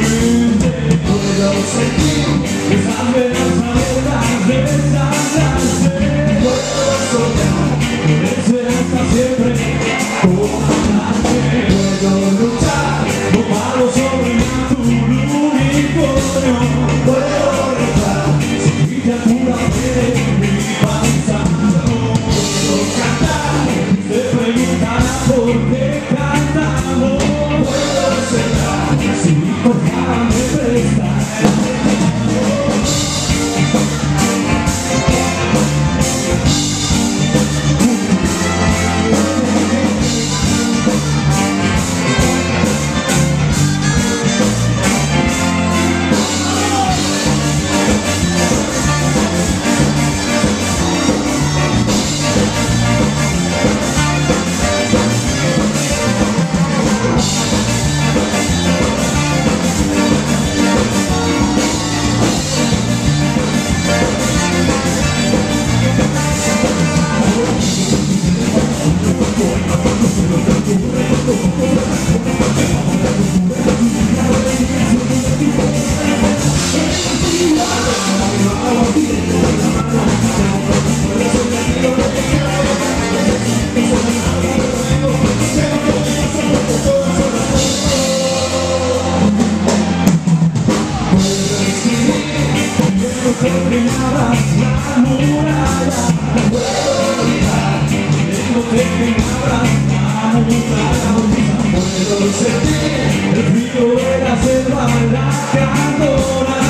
Nuevamente puedo sentir esas venas abiertas de sangrarse. Puedo soñar con esperanza siempre comandante. Puedo luchar con malos sobrenatural unicornio. Puedo rezar sin criatura de mi panza. Puedo cantar, se preguntará por qué cantamos. Puedo cerrar si por favor me prestas. Terminabas la muralla, no puedo olvidar. Tengo terminadas la muralla, puedo sentir el frío de la selva, la candora.